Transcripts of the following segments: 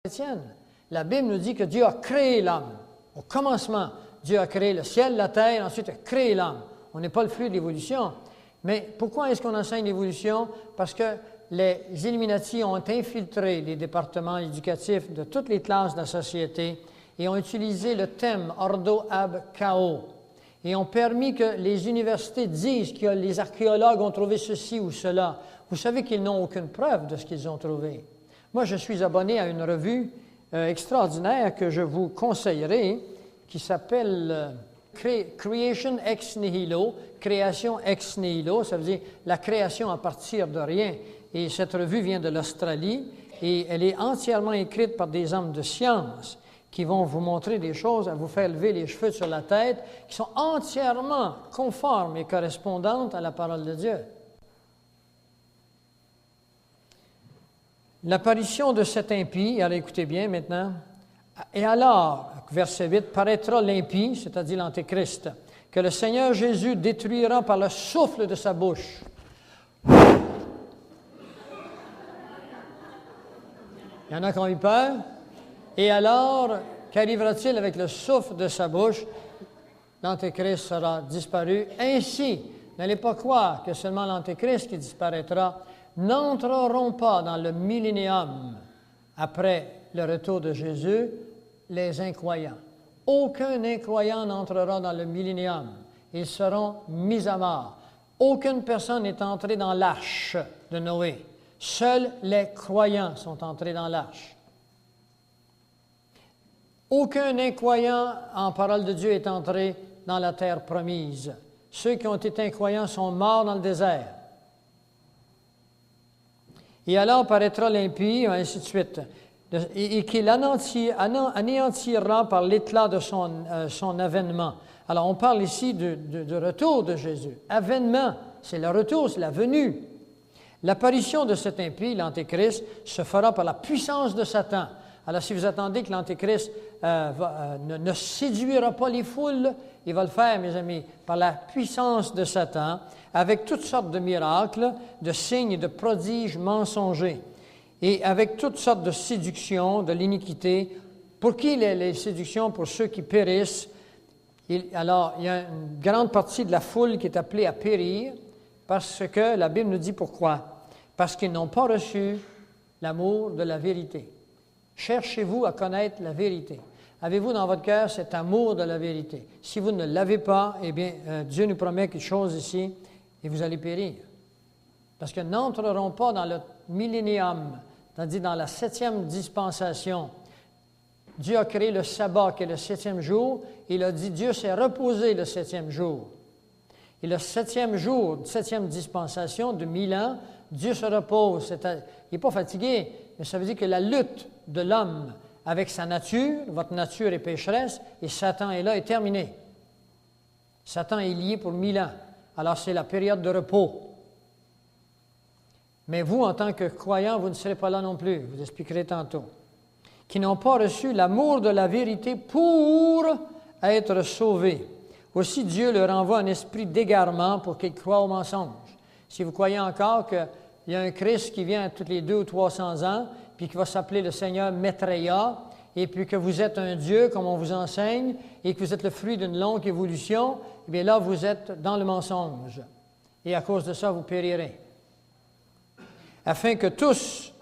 chrétienne. La Bible nous dit que Dieu a créé l'homme. Au commencement, Dieu a créé le ciel, la terre, ensuite a créé l'homme. On n'est pas le fruit de l'évolution. Mais pourquoi est-ce qu'on enseigne l'évolution? Parce que les Illuminati ont infiltré les départements éducatifs de toutes les classes de la société et ont utilisé le thème Ordo ab Chaos et ont permis que les universités disent que les archéologues ont trouvé ceci ou cela. Vous savez qu'ils n'ont aucune preuve de ce qu'ils ont trouvé. Moi, je suis abonné à une revue extraordinaire que je vous conseillerais qui s'appelle Creation ex nihilo, création ex nihilo, ça veut dire la création à partir de rien. Et cette revue vient de l'Australie et elle est entièrement écrite par des hommes de science qui vont vous montrer des choses, à vous faire lever les cheveux sur la tête, qui sont entièrement conformes et correspondantes à la parole de Dieu. L'apparition de cet impie, alors écoutez bien maintenant, et alors, verset 8, paraîtra l'impie, c'est-à-dire l'Antéchrist, que le Seigneur Jésus détruira par le souffle de sa bouche. Il y en a qui ont eu peur. Et alors, qu'arrivera-t-il avec le souffle de sa bouche? L'Antéchrist sera disparu. Ainsi, n'allez pas croire que seulement l'Antéchrist qui disparaîtra n'entreront pas dans le millénium après le retour de Jésus, les incroyants. Aucun incroyant n'entrera dans le millénium. Ils seront mis à mort. Aucune personne n'est entrée dans l'arche de Noé. Seuls les croyants sont entrés dans l'arche. Aucun incroyant en parole de Dieu est entré dans la terre promise. Ceux qui ont été incroyants sont morts dans le désert. Et alors paraîtra l'impie, ainsi de suite, et qu'il anéantira par l'éclat de son avènement. Alors, on parle ici du retour de Jésus. Avènement, c'est le retour, c'est la venue. L'apparition de cet impie, l'Antéchrist, se fera par la puissance de Satan. Alors, si vous attendez que l'Antéchrist ne séduira pas les foules, il va le faire, mes amis, par la puissance de Satan, avec toutes sortes de miracles, de signes et de prodiges mensongers, et avec toutes sortes de séductions, de l'iniquité. Pour qui les séductions? Pour ceux qui périssent. Alors, il y a une grande partie de la foule qui est appelée à périr, parce que la Bible nous dit pourquoi. Parce qu'ils n'ont pas reçu l'amour de la vérité. Cherchez-vous à connaître la vérité. Avez-vous dans votre cœur cet amour de la vérité? Si vous ne l'avez pas, eh bien, Dieu nous promet quelque chose ici et vous allez périr. Parce que n'entreront pas dans le millénium, c'est-à-dire dans la 7e dispensation. Dieu a créé le sabbat, qui est le 7e jour. Il a dit, Dieu s'est reposé le 7e jour. Et le 7e jour, 7e dispensation de 1000 ans, Dieu se repose. Il n'est pas fatigué, mais ça veut dire que la lutte de l'homme avec sa nature, votre nature est pécheresse, et Satan est là, est terminée. Satan est lié pour 1000 ans. Alors, c'est la période de repos. Mais vous, en tant que croyants, vous ne serez pas là non plus. Je vous expliquerai tantôt. Qui n'ont pas reçu l'amour de la vérité pour être sauvés. Aussi, Dieu leur envoie un esprit d'égarement pour qu'ils croient au mensonge. Si vous croyez encore qu'il y a un Christ qui vient tous les 200 ou 300 ans, puis qui va s'appeler le Seigneur Maitreya, et puis que vous êtes un Dieu, comme on vous enseigne, et que vous êtes le fruit d'une longue évolution, eh bien là, vous êtes dans le mensonge. Et à cause de ça, vous périrez. Afin que tous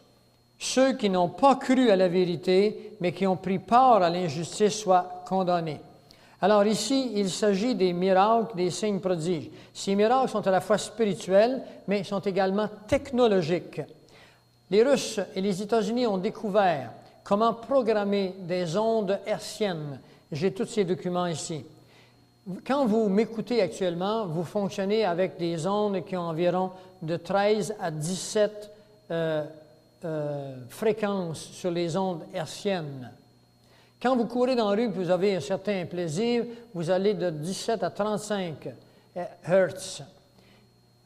ceux qui n'ont pas cru à la vérité, mais qui ont pris part à l'injustice, soient condamnés. Alors ici, il s'agit des miracles, des signes prodiges. Ces miracles sont à la fois spirituels, mais sont également technologiques. Les Russes et les États-Unis ont découvert comment programmer des ondes hertziennes. J'ai tous ces documents ici. Quand vous m'écoutez actuellement, vous fonctionnez avec des ondes qui ont environ de 13 à 17 fréquences sur les ondes hertziennes. Quand vous courez dans la rue et vous avez un certain plaisir, vous allez de 17 à 35 Hertz.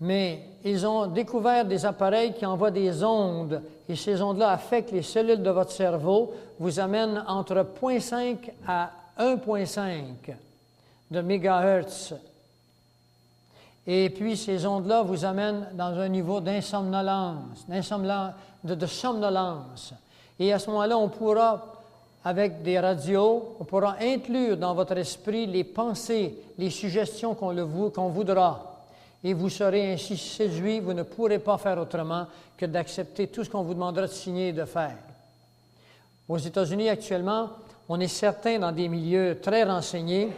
Mais ils ont découvert des appareils qui envoient des ondes, et ces ondes-là affectent les cellules de votre cerveau, vous amènent entre 0,5 à 1,5 de mégahertz. Et puis, ces ondes-là vous amènent dans un niveau d'insomnolence, de somnolence. Et à ce moment-là, on pourra, avec des radios, on pourra inclure dans votre esprit les pensées, les suggestions qu'on voudra. Et vous serez ainsi séduit, vous ne pourrez pas faire autrement que d'accepter tout ce qu'on vous demandera de signer et de faire. Aux États-Unis, actuellement, on est certain dans des milieux très renseignés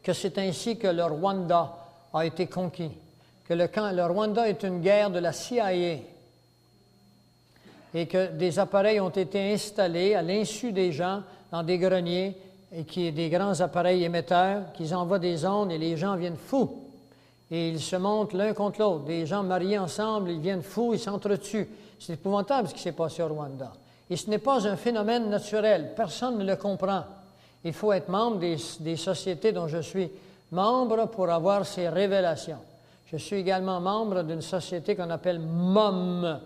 que c'est ainsi que le Rwanda a été conquis, que le Rwanda est une guerre de la CIA et que des appareils ont été installés à l'insu des gens dans des greniers et qui est des grands appareils émetteurs qui envoient des ondes et les gens viennent fous. Et ils se montent l'un contre l'autre. Des gens mariés ensemble, ils viennent fous, ils s'entretuent. C'est épouvantable ce qui s'est passé au Rwanda. Et ce n'est pas un phénomène naturel. Personne ne le comprend. Il faut être membre des sociétés dont je suis membre pour avoir ces révélations. Je suis également membre d'une société qu'on appelle MOM.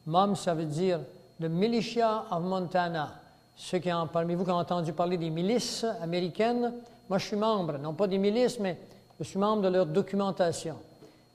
MOM, ça veut dire The Militia of Montana. Ceux parmi vous qui ont entendu parler des milices américaines, moi je suis membre, non pas des milices, mais je suis membre de leur documentation.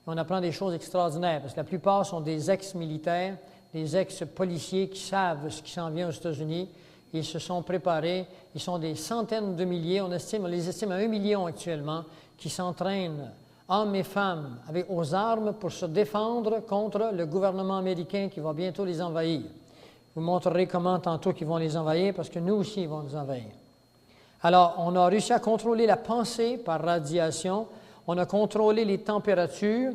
On apprend des choses extraordinaires, parce que la plupart sont des ex-militaires, des ex-policiers qui savent ce qui s'en vient aux États-Unis. Ils se sont préparés, ils sont des centaines de milliers, on les estime à 1 million actuellement, qui s'entraînent, hommes et femmes, aux armes pour se défendre contre le gouvernement américain qui va bientôt les envahir. Je vous montrerai comment tantôt qu'ils vont les envahir, parce que nous aussi, ils vont nous envahir. Alors, on a réussi à contrôler la pensée par radiation, on a contrôlé les températures.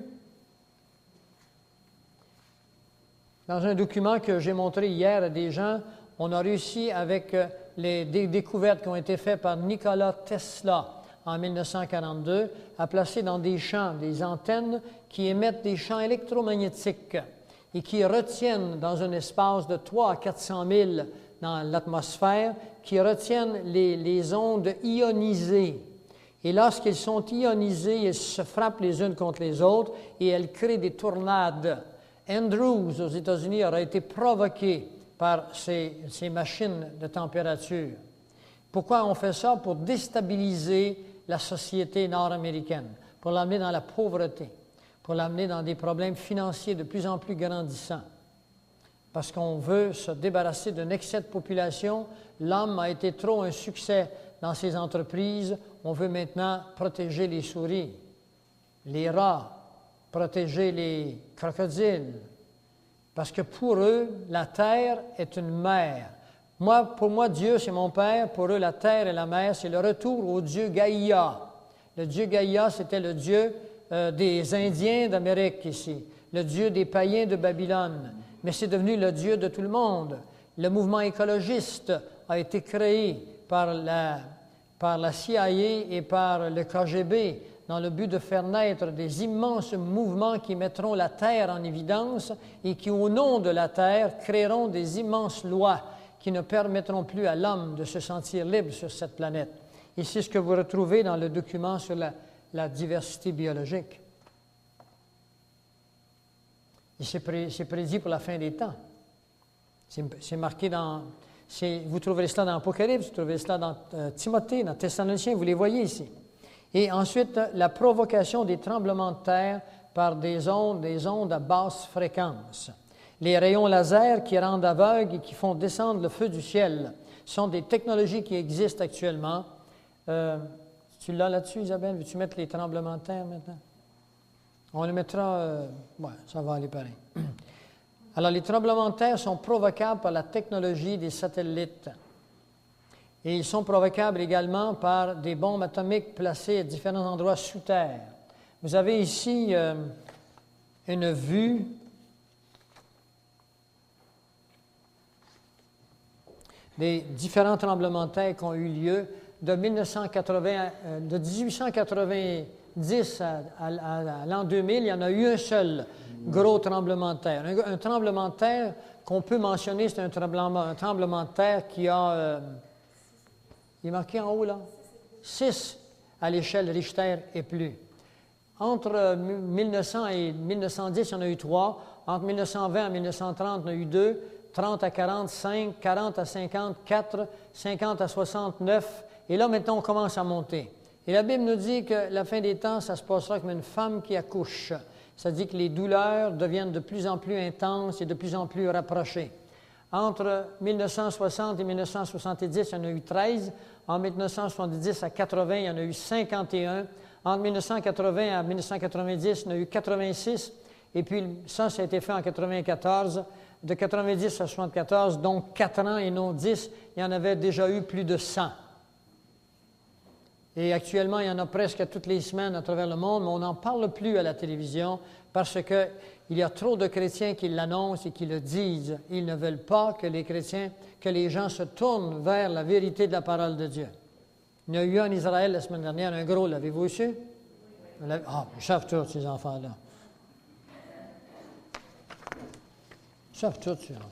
Dans un document que j'ai montré hier à des gens, on a réussi avec des découvertes qui ont été faites par Nikola Tesla en 1942 à placer dans des champs des antennes qui émettent des champs électromagnétiques et qui retiennent dans un espace de 300 à 400 000 dans l'atmosphère, qui retiennent les ondes ionisées. Et lorsqu'elles sont ionisées, elles se frappent les unes contre les autres et elles créent des tornades. Andrews, aux États-Unis, aurait été provoqué par ces machines de température. Pourquoi on fait ça? Pour déstabiliser la société nord-américaine, pour l'amener dans la pauvreté, pour l'amener dans des problèmes financiers de plus en plus grandissants. Parce qu'on veut se débarrasser d'un excès de population. L'homme a été trop un succès dans ces entreprises. On veut maintenant protéger les souris, les rats, protéger les crocodiles. Parce que pour eux, la terre est une mer. Pour moi, Dieu, c'est mon Père. Pour eux, la terre et la mer, c'est le retour au Dieu Gaïa. Le Dieu Gaïa, c'était le Dieu des Indiens d'Amérique ici, le Dieu des païens de Babylone. Mais c'est devenu le Dieu de tout le monde. Le mouvement écologiste a été créé par la CIA et par le KGB dans le but de faire naître des immenses mouvements qui mettront la Terre en évidence et qui, au nom de la Terre, créeront des immenses lois qui ne permettront plus à l'homme de se sentir libre sur cette planète. Et c'est ce que vous retrouvez dans le document sur la diversité biologique. Et c'est prédit pour la fin des temps. C'est marqué vous trouverez cela dans l'Apocalypse, vous trouverez cela dans Timothée, dans Thessaloniciens, vous les voyez ici. Et ensuite, la provocation des tremblements de terre par des ondes à basse fréquence. Les rayons laser qui rendent aveugles et qui font descendre le feu du ciel sont des technologies qui existent actuellement. Tu l'as là-dessus, Isabelle? Veux-tu mettre les tremblements de terre maintenant? On le mettra... ça va aller pareil. Alors, les tremblements de terre sont provocables par la technologie des satellites. Et ils sont provocables également par des bombes atomiques placées à différents endroits sous terre. Vous avez ici une vue des différents tremblements de terre qui ont eu lieu de 1890 à l'an 2000. Il y en a eu un seul gros tremblement de terre. Un tremblement de terre qu'on peut mentionner, c'est un tremblement de terre qui a... il est marqué en haut, là? 6 à l'échelle Richter et plus. Entre 1900 et 1910, il y en a eu 3. Entre 1920 et 1930, il y en a eu 2. 30 à 40, 5. 40 à 50, 4. 50 à 69. Et là, maintenant, on commence à monter. Et la Bible nous dit que la fin des temps, ça se passera comme une femme qui accouche. Ça dit que les douleurs deviennent de plus en plus intenses et de plus en plus rapprochées. Entre 1960 et 1970, il y en a eu 13. En 1970 à 80, il y en a eu 51. Entre 1980 à 1990, il y en a eu 86. Et puis ça a été fait en 94. De 90 à 74, donc 4 ans et non 10, il y en avait déjà eu plus de 100. Et actuellement, il y en a presque toutes les semaines à travers le monde, mais on n'en parle plus à la télévision parce qu'il y a trop de chrétiens qui l'annoncent et qui le disent. Ils ne veulent pas que les chrétiens, que les gens se tournent vers la vérité de la parole de Dieu. Il y a eu en Israël la semaine dernière, un gros, l'avez-vous su? Ah, ils savent tous, ces enfants-là. Ils savent tous, ces enfants.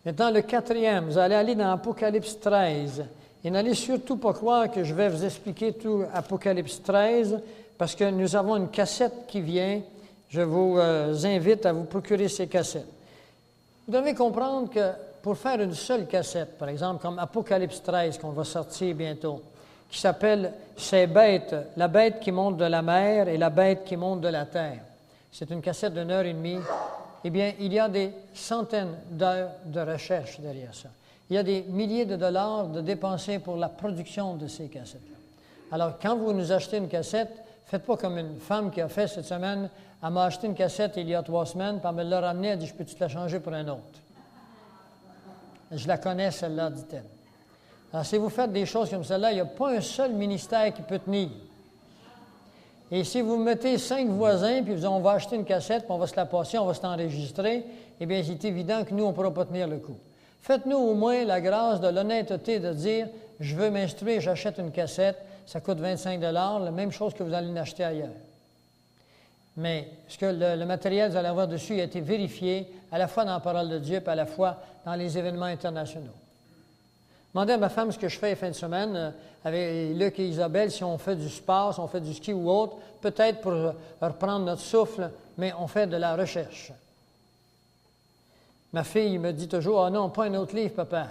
Maintenant, le quatrième, vous allez aller dans Apocalypse 13. Et n'allez surtout pas croire que je vais vous expliquer tout Apocalypse 13, parce que nous avons une cassette qui vient. Je vous invite à vous procurer ces cassettes. Vous devez comprendre que pour faire une seule cassette, par exemple, comme Apocalypse 13, qu'on va sortir bientôt, qui s'appelle « Ces bêtes, la bête qui monte de la mer et la bête qui monte de la terre ». C'est une cassette d'1 heure et demie. Eh bien, il y a des centaines d'heures de recherche derrière ça. Il y a des milliers de dollars de dépensés pour la production de ces cassettes-là. Alors, quand vous nous achetez une cassette, faites pas comme une femme qui a fait cette semaine. Elle m'a acheté une cassette il y a 3 semaines, puis elle me l'a ramenée, elle dit « Je peux-tu te la changer pour un autre? » Je la connais, celle-là, dit-elle. Alors, si vous faites des choses comme celle-là, il n'y a pas un seul ministère qui peut tenir. Et si vous mettez 5 voisins, puis vous dites, on va acheter une cassette, puis on va se la passer, on va s'enregistrer, eh bien, c'est évident que nous, on ne pourra pas tenir le coup. Faites-nous au moins la grâce de l'honnêteté de dire, je veux m'instruire, j'achète une cassette, ça coûte 25 $, la même chose que vous allez l'acheter ailleurs. Mais ce que le matériel que vous allez avoir dessus a été vérifié à la fois dans la parole de Dieu, puis à la fois dans les événements internationaux. Demandez à ma femme ce que je fais les fins de semaine avec Luc et Isabelle, si on fait du sport, si on fait du ski ou autre, peut-être pour reprendre notre souffle, mais on fait de la recherche. Ma fille me dit toujours, « Ah non, pas un autre livre, papa. »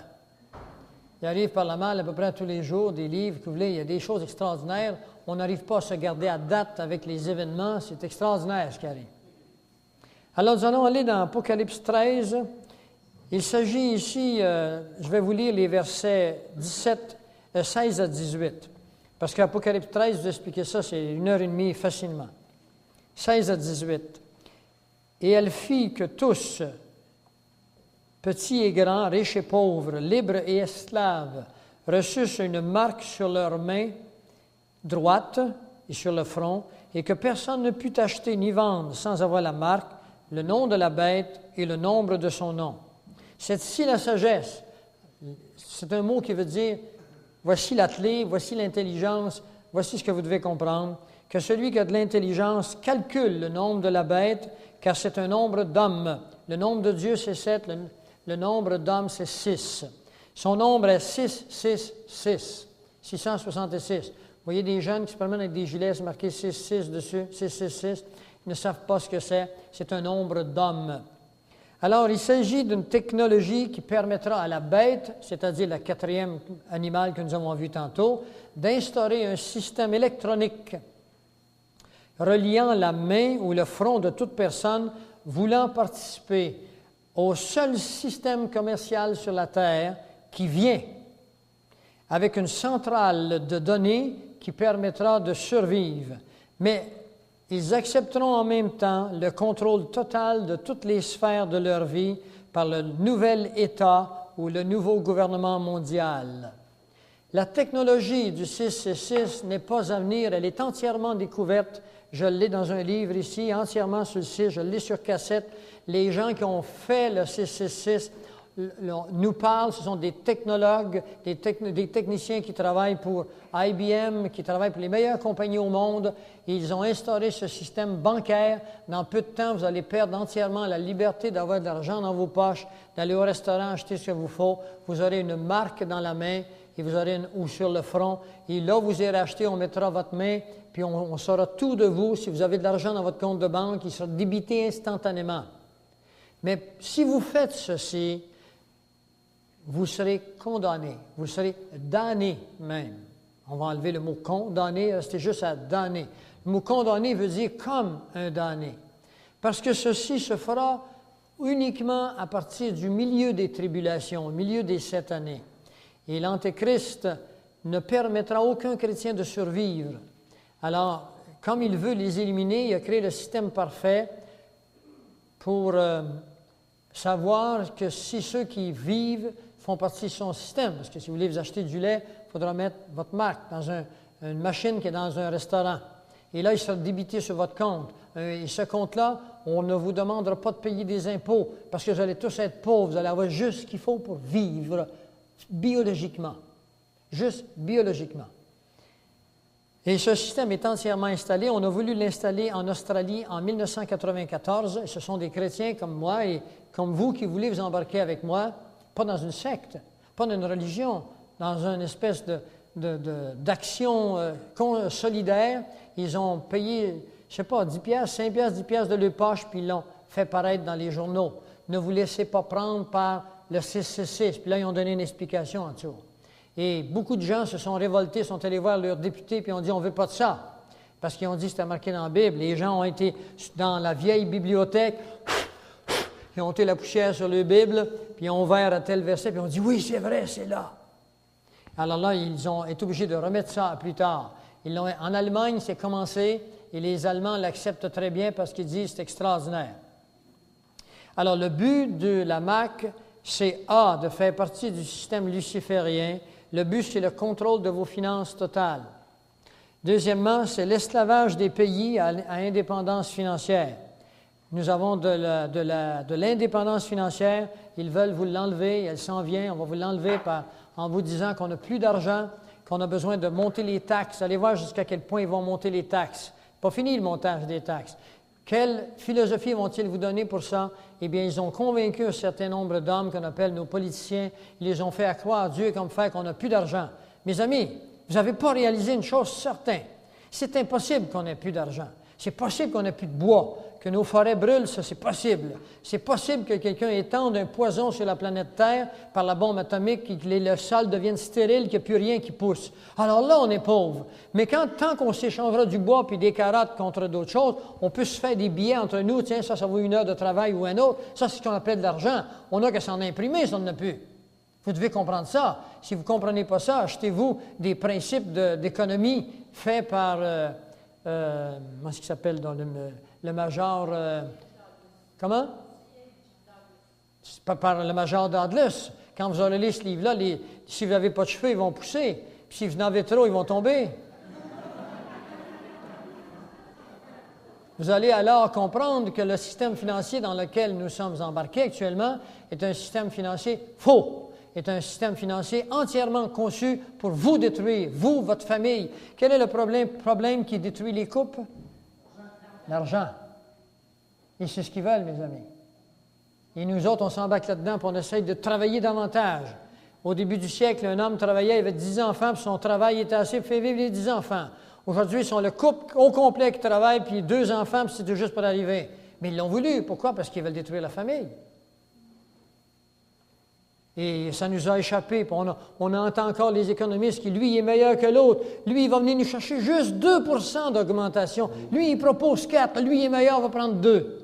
Il arrive par la malle à peu près tous les jours des livres que vous voulez, il y a des choses extraordinaires. On n'arrive pas à se garder à date avec les événements, c'est extraordinaire ce qui arrive. Alors nous allons aller dans Apocalypse 13. Il s'agit ici, je vais vous lire les versets 16 à 18, parce qu'Apocalypse 13, je vous expliquer ça, c'est 1 heure et demie facilement. 16 à 18. « Et elle fit que tous, petits et grands, riches et pauvres, libres et esclaves, reçussent une marque sur leur main droite et sur le front, et que personne ne put acheter ni vendre sans avoir la marque, le nom de la bête et le nombre de son nom. C'est ici la sagesse. C'est un mot qui veut dire, voici la clé, voici l'intelligence, voici ce que vous devez comprendre, que celui qui a de l'intelligence calcule le nombre de la bête, car c'est un nombre d'hommes. Le nombre de Dieu, c'est 7, le nombre d'hommes, c'est 6. Son nombre est 6, 6, 6, 666. Vous voyez des jeunes qui se promènent avec des gilets, c'est marqué 6, 6 dessus, 6, 6, 6. Ils ne savent pas ce que c'est un nombre d'hommes. Alors, il s'agit d'une technologie qui permettra à la bête, c'est-à-dire le 4e animal que nous avons vu tantôt, d'instaurer un système électronique reliant la main ou le front de toute personne voulant participer au seul système commercial sur la Terre qui vient avec une centrale de données qui permettra de survivre. Mais ils accepteront en même temps le contrôle total de toutes les sphères de leur vie par le nouvel État ou le nouveau gouvernement mondial. La technologie du 666 n'est pas à venir, elle est entièrement découverte. Je l'ai dans un livre ici, entièrement sur le 6, je l'ai sur cassette. Les gens qui ont fait le 666 nous parlent, ce sont des technologues, des techniciens qui travaillent pour IBM, qui travaillent pour les meilleures compagnies au monde. Ils ont instauré ce système bancaire. Dans peu de temps, vous allez perdre entièrement la liberté d'avoir de l'argent dans vos poches, d'aller au restaurant acheter ce qu'il vous faut. Vous aurez une marque dans la main et vous aurez ou sur le front. Et là, vous irez acheter, on mettra votre main, puis on saura tout de vous. Si vous avez de l'argent dans votre compte de banque, il sera débité instantanément. Mais si vous faites ceci, vous serez condamné, vous serez damné même. On va enlever le mot condamné, c'était juste à damner. Le mot condamné veut dire comme un damné. Parce que ceci se fera uniquement à partir du milieu des tribulations, au milieu des 7 années. Et l'Antéchrist ne permettra à aucun chrétien de survivre. Alors, comme il veut les éliminer, il a créé le système parfait pour savoir que si ceux qui vivent font partie de son système, parce que si vous voulez vous acheter du lait, il faudra mettre votre marque dans une machine qui est dans un restaurant. Et là, il sera débité sur votre compte. Et ce compte-là, on ne vous demandera pas de payer des impôts, parce que vous allez tous être pauvres, vous allez avoir juste ce qu'il faut pour vivre biologiquement. Juste biologiquement. Et ce système est entièrement installé. On a voulu l'installer en Australie en 1994. Ce sont des chrétiens comme moi et comme vous qui voulez vous embarquer avec moi, pas dans une secte, pas dans une religion, dans une espèce d'action solidaire. Ils ont payé, je ne sais pas, 10 piastres, 5 piastres, 10 piastres de leur poche, puis ils l'ont fait paraître dans les journaux. Ne vous laissez pas prendre par le 666. Puis là, ils ont donné une explication en dessous. Et beaucoup de gens se sont révoltés, sont allés voir leurs députés, puis ont dit, on ne veut pas de ça. Parce qu'ils ont dit, c'était marqué dans la Bible. Les gens ont été dans la vieille bibliothèque, ils ont ôté la poussière sur leur Bible, puis ils ont ouvert à tel verset, puis ils ont dit, oui, c'est vrai, c'est là. Alors là, ils ont été obligés de remettre ça à plus tard. En Allemagne, c'est commencé, et les Allemands l'acceptent très bien parce qu'ils disent, c'est extraordinaire. Alors, le but de la MAC, c'est A, de faire partie du système luciférien. Le but, c'est le contrôle de vos finances totales. Deuxièmement, c'est l'esclavage des pays à indépendance financière. Nous avons de l'indépendance financière. Ils veulent vous l'enlever. Elle s'en vient. On va vous l'enlever en vous disant qu'on n'a plus d'argent, qu'on a besoin de monter les taxes. Allez voir jusqu'à quel point ils vont monter les taxes. Pas fini le montage des taxes. Quelle philosophie vont-ils vous donner pour ça? Eh bien, ils ont convaincu un certain nombre d'hommes qu'on appelle nos politiciens. Ils les ont fait croire à Dieu comme faire qu'on n'a plus d'argent. Mes amis, vous n'avez pas réalisé une chose certaine. C'est impossible qu'on n'ait plus d'argent. C'est possible qu'on n'ait plus de bois, que nos forêts brûlent, ça c'est possible. C'est possible que quelqu'un étende un poison sur la planète Terre par la bombe atomique et que le sol devienne stérile, qu'il n'y a plus rien qui pousse. Alors là, on est pauvre. Mais tant qu'on s'échangera du bois puis des carottes contre d'autres choses, on peut se faire des billets entre nous. Tiens, ça vaut 1 heure de travail ou un autre. Ça, c'est ce qu'on appelle de l'argent. On n'a qu'à s'en imprimer si on n'en a plus. Vous devez comprendre ça. Si vous ne comprenez pas ça, achetez-vous des principes d'économie faits par... comment est-ce qu'il s'appelle dans le major... comment? C'est pas par le major Douglas. Quand vous aurez lu ce livre-là, si vous n'avez pas de cheveux, ils vont pousser. Puis si vous en avez trop, ils vont tomber. Vous allez alors comprendre que le système financier dans lequel nous sommes embarqués actuellement est un système financier faux. Est un système financier entièrement conçu pour vous détruire, vous, votre famille. Quel est le problème qui détruit les couples? L'argent. Et c'est ce qu'ils veulent, mes amis. Et nous autres, on s'embarque là-dedans, puis on essaye de travailler davantage. Au début du siècle, un homme travaillait, il avait 10 enfants, puis son travail était assez pour faire vivre les 10 enfants. Aujourd'hui, ils sont le couple au complet qui travaille, puis 2 enfants, puis c'est tout juste pour arriver. Mais ils l'ont voulu. Pourquoi? Parce qu'ils veulent détruire la famille. Et ça nous a échappé. Puis on entend encore les économistes qui, lui, il est meilleur que l'autre. Lui, il va venir nous chercher juste 2 % d'augmentation. Lui, il propose 4. Lui, il est meilleur, on va prendre 2.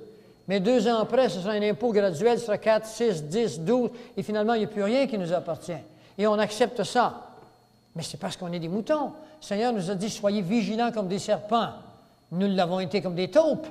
Mais 2 ans après, ce sera un impôt graduel, ce sera 4, 6, 10, 12. Et finalement, il n'y a plus rien qui nous appartient. Et on accepte ça. Mais c'est parce qu'on est des moutons. Le Seigneur nous a dit, soyez vigilants comme des serpents. Nous l'avons été comme des taupes.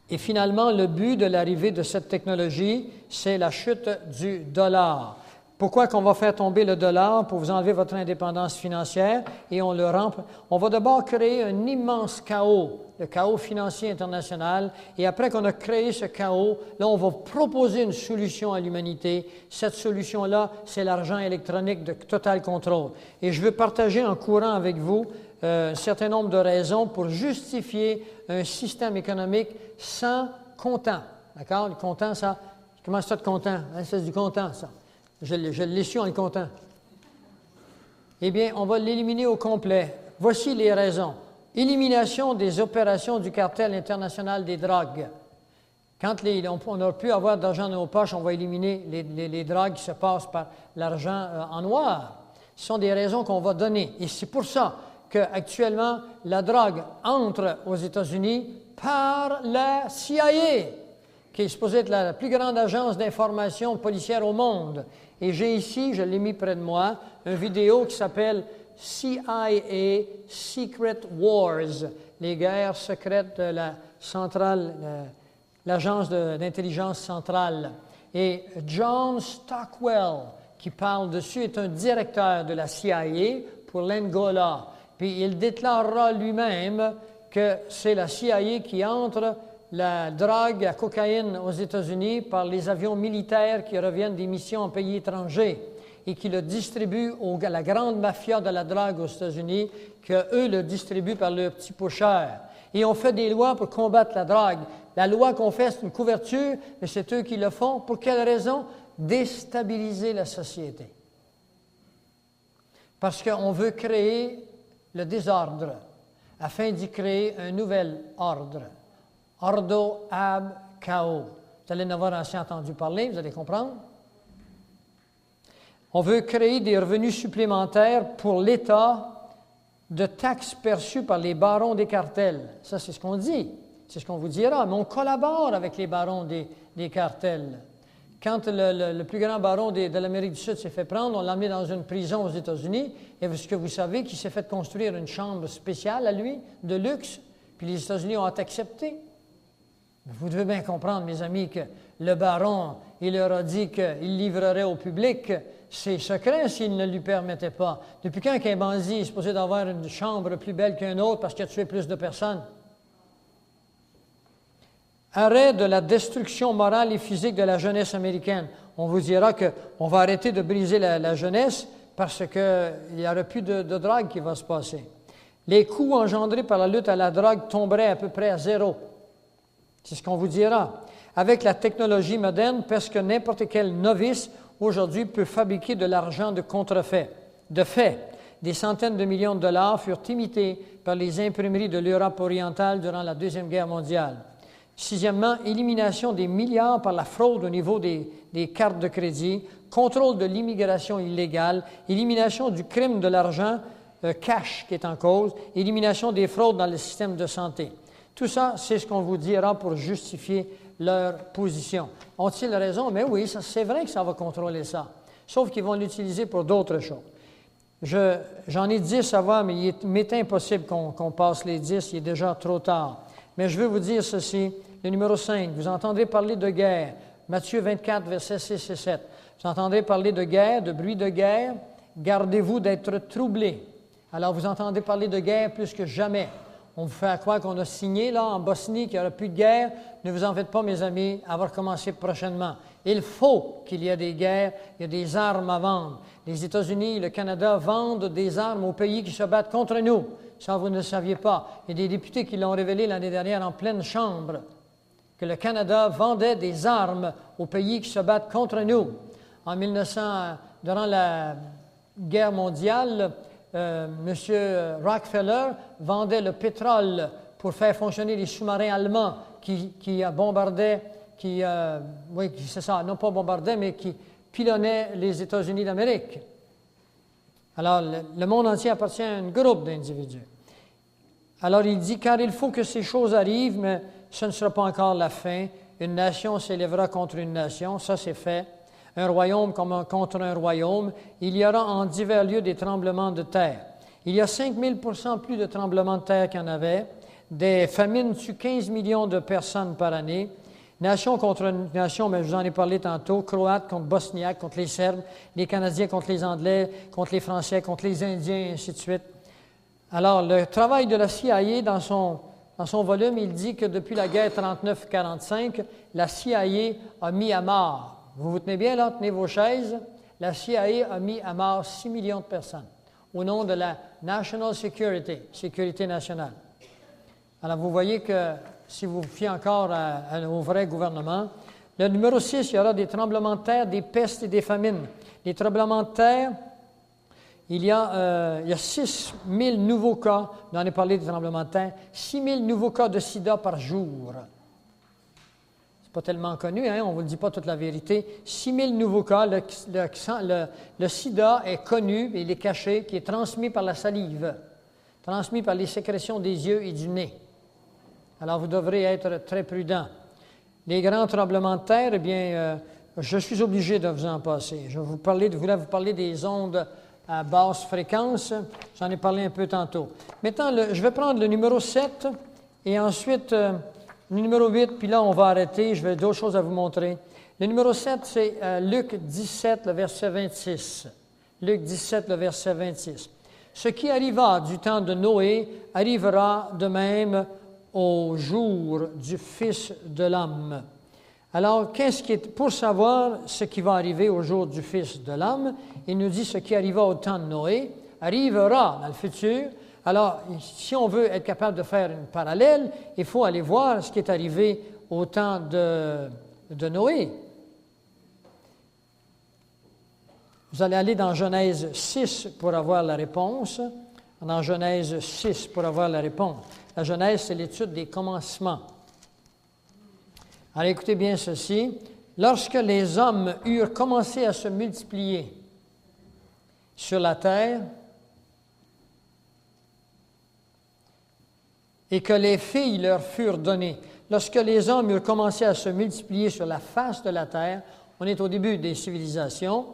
Et finalement, le but de l'arrivée de cette technologie, c'est la chute du dollar. Pourquoi qu'on va faire tomber le dollar? Pour vous enlever votre indépendance financière et on va d'abord créer un immense chaos, le chaos financier international. Et après qu'on a créé ce chaos, là, on va proposer une solution à l'humanité. Cette solution-là, c'est l'argent électronique de total contrôle. Et je veux partager en courant avec vous un certain nombre de raisons pour justifier un système économique sans comptant. D'accord? Le comptant, ça, comment ça de comptant? Hein, c'est du comptant, ça. Je l'ai su en le comptant. Eh bien, on va l'éliminer au complet. Voici les raisons. Élimination des opérations du cartel international des drogues. Quand on n'a plus avoir d'argent dans nos poches, on va éliminer les drogues qui se passent par l'argent en noir. Ce sont des raisons qu'on va donner. Et c'est pour ça qu'actuellement, la drogue entre aux États-Unis par la CIA, qui est supposée être la plus grande agence d'information policière au monde. Et j'ai ici, je l'ai mis près de moi, une vidéo qui s'appelle CIA Secret Wars, les guerres secrètes de la centrale, l'agence d'intelligence centrale. Et John Stockwell, qui parle dessus, est un directeur de la CIA pour l'Angola. Puis il déclarera lui-même que c'est la CIA qui entre la drogue, la cocaïne aux États-Unis par les avions militaires qui reviennent des missions en pays étrangers et qui le distribuent à la grande mafia de la drogue aux États-Unis, qu'eux le distribuent par leurs petits pocheurs. Et on fait des lois pour combattre la drogue. La loi qu'on fait, c'est une couverture, mais c'est eux qui le font. Pour quelle raison? Déstabiliser la société. Parce qu'on veut créer le désordre afin d'y créer un nouvel ordre. Ordo ab chaos. Vous allez en avoir assez entendu parler, vous allez comprendre. On veut créer des revenus supplémentaires pour l'État de taxes perçues par les barons des cartels. Ça, c'est ce qu'on dit. C'est ce qu'on vous dira. Mais on collabore avec les barons des cartels. Quand le plus grand baron de l'Amérique du Sud s'est fait prendre, on l'a emmené dans une prison aux États-Unis. Et est-ce que vous savez qu'il s'est fait construire une chambre spéciale à lui, de luxe, puis les États-Unis ont accepté? Vous devez bien comprendre, mes amis, que le baron, il leur a dit qu'il livrerait au public ses secrets s'il ne lui permettait pas. Depuis quand qu'un bandit est supposé d'avoir une chambre plus belle qu'un autre parce qu'il a tué plus de personnes? Arrêt de la destruction morale et physique de la jeunesse américaine. On vous dira qu'on va arrêter de briser la jeunesse parce qu'il n'y aura plus de drogue qui va se passer. Les coûts engendrés par la lutte à la drogue tomberaient à peu près à zéro. C'est ce qu'on vous dira. Avec la technologie moderne, presque n'importe quel novice aujourd'hui peut fabriquer de l'argent de contrefait. De fait, des centaines de millions de dollars furent imités par les imprimeries de l'Europe orientale durant la Deuxième Guerre mondiale. Sixièmement, élimination des milliards par la fraude au niveau des cartes de crédit, contrôle de l'immigration illégale, élimination du crime de l'argent cash qui est en cause, élimination des fraudes dans le système de santé. Tout ça, c'est ce qu'on vous dira pour justifier leur position. Ont-ils raison? Mais oui, c'est vrai que ça va contrôler ça. Sauf qu'ils vont l'utiliser pour d'autres choses. J'en ai 10 à voir, mais il m'est impossible qu'on passe les 10, il est déjà trop tard. Mais je veux vous dire ceci, le numéro 5, vous entendrez parler de guerre. Matthieu 24, versets 6 et 7. Vous entendrez parler de guerre, de bruit de guerre. Gardez-vous d'être troublés. Alors, vous entendez parler de guerre plus que jamais. On vous fait croire qu'on a signé, là, en Bosnie, qu'il n'y aura plus de guerre. Ne vous en faites pas, mes amis, elle va recommencer prochainement. Il faut qu'il y ait des guerres, il y a des armes à vendre. Les États-Unis et le Canada vendent des armes aux pays qui se battent contre nous. Ça, vous ne le saviez pas. Il y a des députés qui l'ont révélé l'année dernière en pleine chambre, que le Canada vendait des armes aux pays qui se battent contre nous. En 1900, durant la guerre mondiale, M. Rockefeller vendait le pétrole pour faire fonctionner les sous-marins allemands qui bombardaient, oui, c'est ça, non pas bombardaient, mais qui pilonnaient les États-Unis d'Amérique. Alors, le monde entier appartient à un groupe d'individus. Alors, il dit, car il faut que ces choses arrivent, mais ce ne sera pas encore la fin. Une nation s'élèvera contre une nation, ça c'est fait. Un royaume contre un royaume. Il y aura en divers lieux des tremblements de terre. Il y a 5000% plus de tremblements de terre qu'il y en avait. Des famines tuent 15 millions de personnes par année. Nation contre nation, mais je vous en ai parlé tantôt, Croates contre Bosniaques, contre les Serbes, les Canadiens contre les Anglais, contre les Français, contre les Indiens, et ainsi de suite. Alors, le travail de la CIA, dans son volume, il dit que depuis la guerre 39-45, la CIA a mis à mort. Vous vous tenez bien là, tenez vos chaises. La CIA a mis à mort 6 millions de personnes au nom de la National Security, sécurité nationale. Alors, vous voyez que si vous vous fiez encore au vrai gouvernement, le numéro 6, il y aura des tremblements de terre, des pestes et des famines. Les tremblements de terre, il y a 6 000 nouveaux cas, on en a parlé des tremblements de terre, 6 000 nouveaux cas de sida par jour. pas tellement connu, hein, on ne vous le dit pas toute la vérité. 6 000 nouveaux cas. Le sida est connu, il est caché, qui est transmis par la salive, transmis par les sécrétions des yeux et du nez. Alors, vous devrez être très prudent. Les grands tremblements de terre, eh bien, je suis obligé de vous en passer. Je voulais vous parler des ondes à basse fréquence. J'en ai parlé un peu tantôt. Maintenant, je vais prendre le numéro 7 et ensuite le numéro 8, puis là, on va arrêter. Je vais d'autres choses à vous montrer. Le numéro 7, c'est Luc 17, le verset 26. Luc 17, le verset 26. Ce qui arriva du temps de Noé arrivera de même au jour du Fils de l'homme. Alors, pour savoir ce qui va arriver au jour du Fils de l'homme, il nous dit ce qui arriva au temps de Noé arrivera dans le futur. Alors, si on veut être capable de faire une parallèle, il faut aller voir ce qui est arrivé au temps de Noé. Vous allez aller dans Genèse 6 pour avoir la réponse. Dans Genèse 6 pour avoir la réponse. La Genèse, c'est l'étude des commencements. Alors écoutez bien ceci. Lorsque les hommes eurent commencé à se multiplier sur la terre et que les filles leur furent données, lorsque les hommes eurent commencé à se multiplier sur la face de la terre, on est au début des civilisations,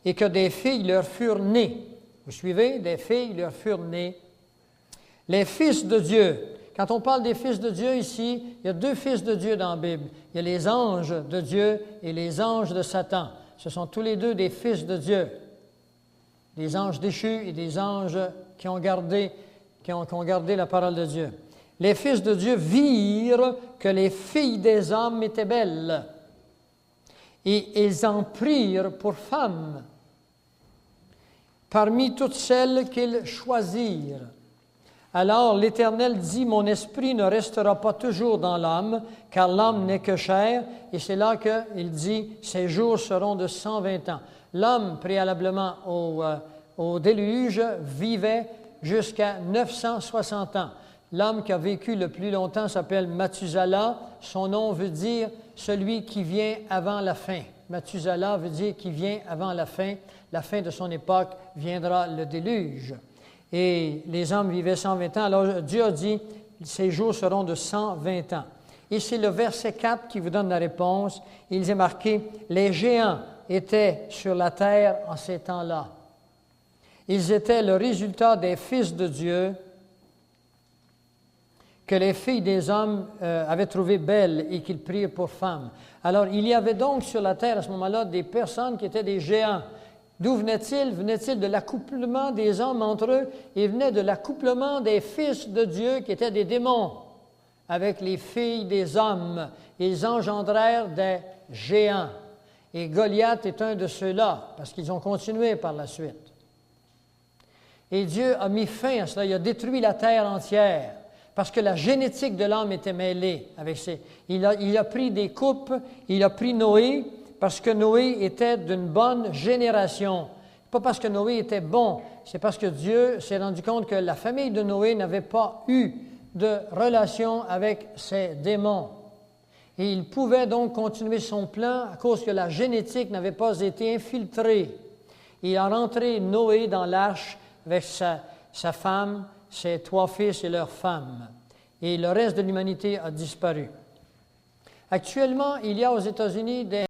et que des filles leur furent nées. Vous suivez? Des filles leur furent nées. Les fils de Dieu. Quand on parle des fils de Dieu ici, il y a 2 fils de Dieu dans la Bible. Il y a les anges de Dieu et les anges de Satan. Ce sont tous les deux des fils de Dieu. Des anges déchus et des anges qui ont gardé la parole de Dieu. Les fils de Dieu virent que les filles des hommes étaient belles et ils en prirent pour femmes parmi toutes celles qu'ils choisirent. Alors l'Éternel dit, « Mon esprit ne restera pas toujours dans l'homme, car l'homme n'est que chair. » Et c'est là qu'il dit, « Ses jours seront de 120 ans. » L'homme, préalablement au déluge, vivait jusqu'à 960 ans. L'homme qui a vécu le plus longtemps s'appelle Mathusala. Son nom veut dire « celui qui vient avant la fin ». Mathusala veut dire « qui vient avant la fin ». La fin de son époque viendra le déluge. Et les hommes vivaient 120 ans. Alors Dieu a dit « ces jours seront de 120 ans ». Et c'est le verset 4 qui vous donne la réponse. Il est marqué « les géants étaient sur la terre en ces temps-là. Ils étaient le résultat des fils de Dieu que les filles des hommes avaient trouvées belles et qu'ils prirent pour femmes. » Alors, il y avait donc sur la terre à ce moment-là des personnes qui étaient des géants. D'où venaient-ils? Venaient-ils de l'accouplement des hommes entre eux? Ils venaient de l'accouplement des fils de Dieu qui étaient des démons avec les filles des hommes. Ils engendrèrent des géants. Et Goliath est un de ceux-là, parce qu'ils ont continué par la suite. Et Dieu a mis fin à cela. Il a détruit la terre entière. Parce que la génétique de l'homme était mêlée avec il a pris des coupes, il a pris Noé, parce que Noé était d'une bonne génération. Pas parce que Noé était bon, c'est parce que Dieu s'est rendu compte que la famille de Noé n'avait pas eu de relation avec ces démons. Et il pouvait donc continuer son plan à cause que la génétique n'avait pas été infiltrée. Il a rentré Noé dans l'arche avec sa femme, ses 3 fils et leurs femmes. Et le reste de l'humanité a disparu. Actuellement, il y a aux États-Unis des